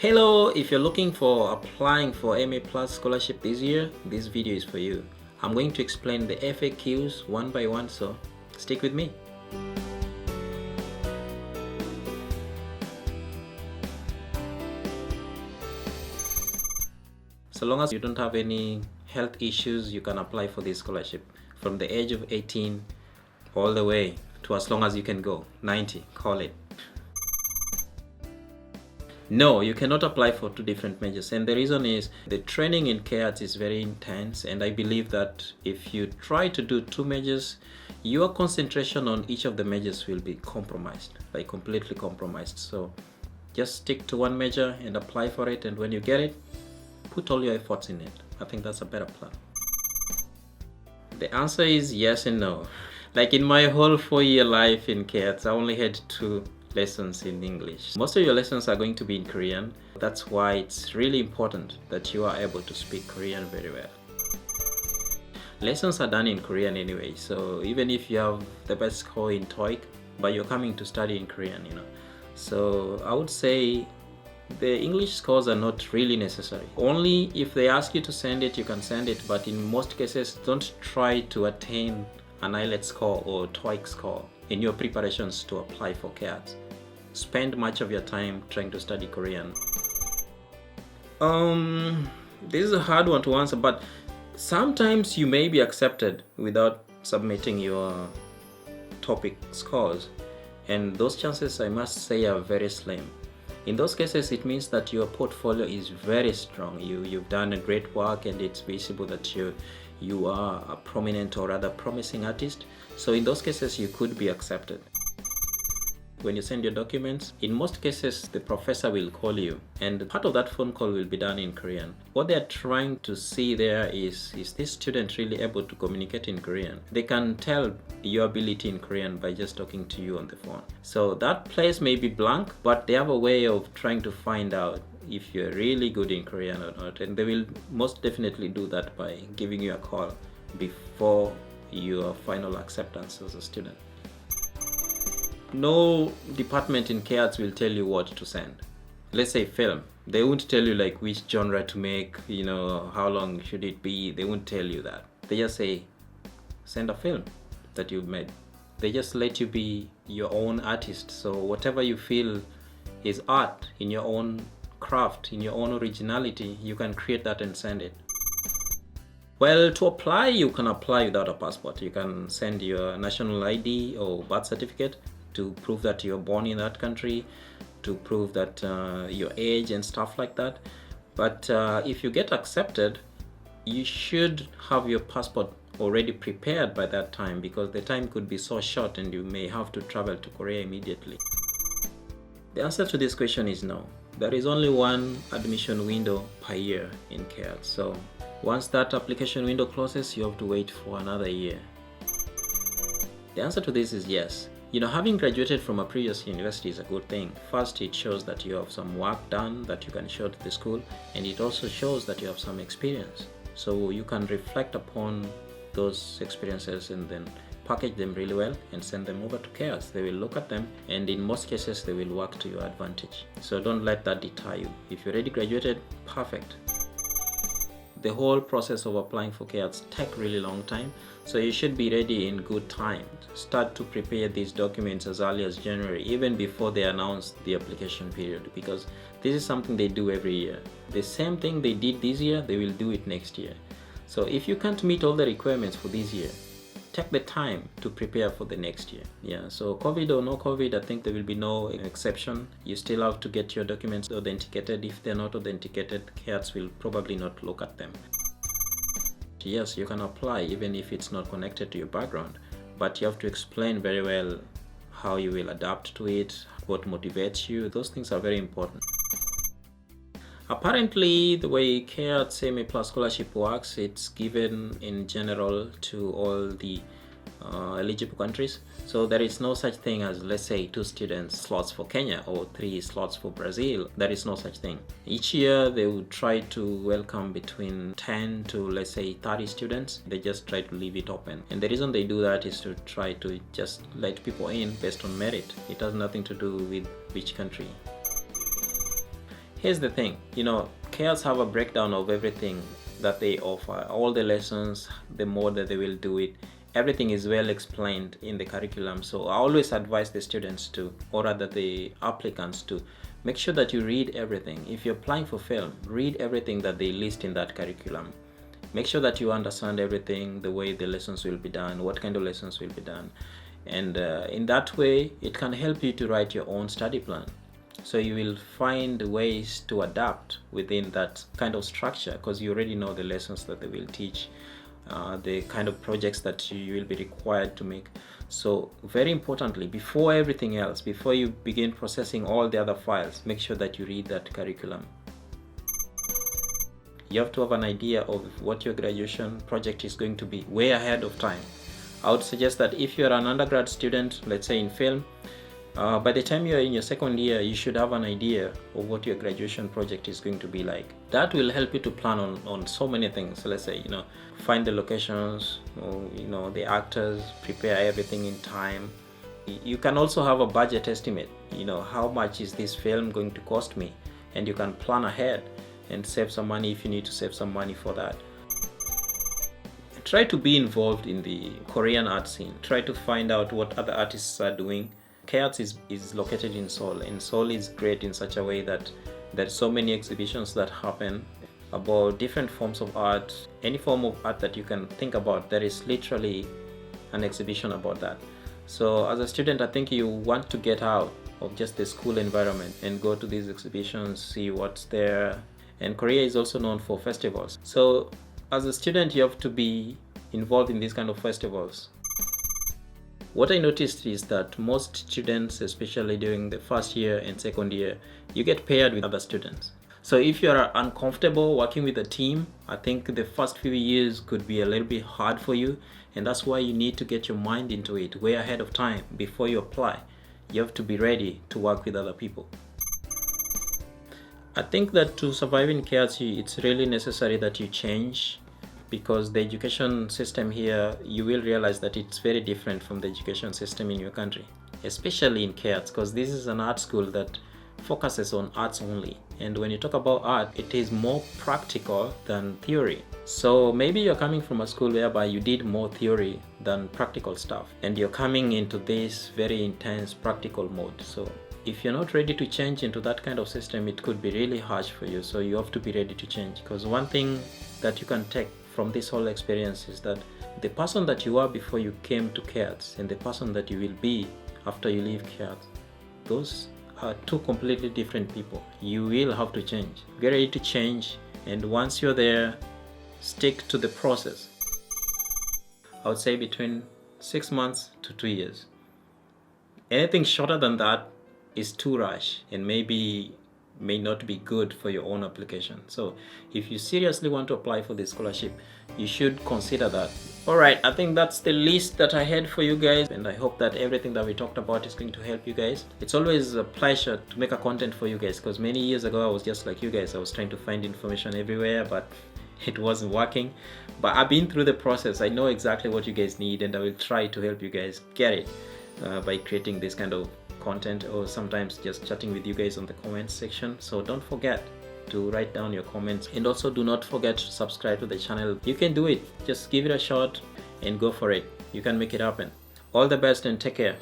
Hello, if you're looking for applying for MA Plus scholarship this year, this video is for you. I'm going to explain the FAQs one by one, so stick with me. So long as you don't have any health issues, you can apply for this scholarship from the age of 18 all the way to as long as you can go, 90, call it. No, you cannot apply for two different majors, and the reason is the training in CARES is very intense, and I believe that if you try to do two majors, your concentration on each of the majors will be compromised, like completely compromised. So just stick to one major and apply for it, and when you get it, put all your efforts in it. I think that's a better plan. The answer is yes and no. Like in my whole 4-year life in CARES, I only had 2 lessons in English. Most of your lessons are going to be in Korean. That's why it's really important that you are able to speak Korean very well. Lessons are done in Korean anyway, so even if you have the best score in TOEIC, but you're coming to study in Korean, So I would say the English scores are not really necessary. Only if they ask you to send it, you can send it, but in most cases, don't try to attain an IELTS score or TOEIC score in your preparations to apply for CARES. Spend much of your time trying to study Korean. This is a hard one to answer, but sometimes you may be accepted without submitting your topic scores, and those chances, I must say, are very slim. In those cases, it means that your portfolio is very strong. You've done a great work, and it's visible that you are a prominent or rather promising artist. So in those cases, you could be accepted. When you send your documents, in most cases, the professor will call you, and part of that phone call will be done in Korean. What they're trying to see there is this student really able to communicate in Korean? They can tell your ability in Korean by just talking to you on the phone. So that place may be blank, but they have a way of trying to find out if you're really good in Korean or not, and they will most definitely do that by giving you a call before your final acceptance as a student. No department in CARES will tell you what to send. Let's say film. They won't tell you like which genre to make, how long should it be. They won't tell you that. They just say, send a film that you've made. They just let you be your own artist. So whatever you feel is art in your own craft, in your own originality, you can create that and send it. Well, to apply, you can apply without a passport. You can send your national ID or birth certificate to prove that you're born in that country, to prove that your age and stuff like that. But if you get accepted, you should have your passport already prepared by that time, because the time could be so short and you may have to travel to Korea immediately. The answer to this question is no. There is only one admission window per year in CARES. So once that application window closes, you have to wait for another year. The answer to this is yes. Having graduated from a previous university is a good thing. First, it shows that you have some work done that you can show to the school, and it also shows that you have some experience. So you can reflect upon those experiences and then package them really well and send them over to CARES. They will look at them, and in most cases, they will work to your advantage. So don't let that deter you. If you already graduated, perfect. The whole process of applying for CARES takes really long time, so you should be ready in good time. Start to prepare these documents as early as January, even before they announce the application period, because this is something they do every year. The same thing they did this year, they will do it next year. So if you can't meet all the requirements for this year, take the time to prepare for the next year. So COVID or no COVID, I think there will be no exception. You still have to get your documents authenticated. If they're not authenticated, CARES will probably not look at them. Yes, you can apply even if it's not connected to your background, but you have to explain very well how you will adapt to it, what motivates you. Those things are very important. Apparently, the way CARES MA Plus scholarship works, it's given in general to all the eligible countries. So there is no such thing as, let's say, 2 students slots for Kenya or 3 slots for Brazil. There is no such thing. Each year they would try to welcome between 10 to, let's say, 30 students. They just try to leave it open. And the reason they do that is to try to just let people in based on merit. It has nothing to do with which country. Here's the thing, CARES have a breakdown of everything that they offer, all the lessons, the mode that they will do it. Everything is well explained in the curriculum. So I always advise the students to, or rather the applicants to, make sure that you read everything. If you're applying for film, read everything that they list in that curriculum. Make sure that you understand everything, the way the lessons will be done, what kind of lessons will be done. And in that way, it can help you to write your own study plan. So you will find ways to adapt within that kind of structure, because you already know the lessons that they will teach, the kind of projects that you will be required to make. So very importantly, before everything else, before you begin processing all the other files, make sure that you read that curriculum. You have to have an idea of what your graduation project is going to be way ahead of time. I would suggest that if you're an undergrad student, let's say in film, by the time you're in your second year, you should have an idea of what your graduation project is going to be like. That will help you to plan on so many things. So let's say, find the locations, the actors, prepare everything in time. You can also have a budget estimate, how much is this film going to cost me? And you can plan ahead and save some money if you need to save some money for that. Try to be involved in the Korean art scene. Try to find out what other artists are doing. KARTS is located in Seoul, and Seoul is great in such a way that there's so many exhibitions that happen about different forms of art. Any form of art that you can think about, there is literally an exhibition about that. So as a student, I think you want to get out of just the school environment and go to these exhibitions, see what's there. And Korea is also known for festivals. So as a student, you have to be involved in these kind of festivals. What I noticed is that most students, especially during the first year and second year, you get paired with other students. So if you're uncomfortable working with a team, I think the first few years could be a little bit hard for you, and that's why you need to get your mind into it way ahead of time before you apply. You have to be ready to work with other people. I think that to survive in KRC, it's really necessary that you change, because the education system here, you will realize that it's very different from the education system in your country, especially in KARTS, because this is an art school that focuses on arts only. And when you talk about art, it is more practical than theory. So maybe you're coming from a school whereby you did more theory than practical stuff, and you're coming into this very intense practical mode. So if you're not ready to change into that kind of system, it could be really harsh for you. So you have to be ready to change, because one thing that you can take from this whole experience is that the person that you are before you came to KARTS and the person that you will be after you leave KARTS, those are two completely different people. You will have to change. Get ready to change, and once you're there, stick to the process. I would say between 6 months to 2 years. Anything shorter than that is too rush and may not be good for your own application. So if you seriously want to apply for this scholarship, you should consider that. Alright, I think that's the list that I had for you guys, and I hope that everything that we talked about is going to help you guys. It's always a pleasure to make a content for you guys, because many years ago I was just like you guys. I was trying to find information everywhere, but it wasn't working. But I've been through the process. I know exactly what you guys need, and I will try to help you guys get it by creating this kind of content, or sometimes just chatting with you guys on the comments section. So don't forget to write down your comments, and also do not forget to subscribe to the channel. You can do it. Just give it a shot and go for it. You can make it happen. All the best and take care.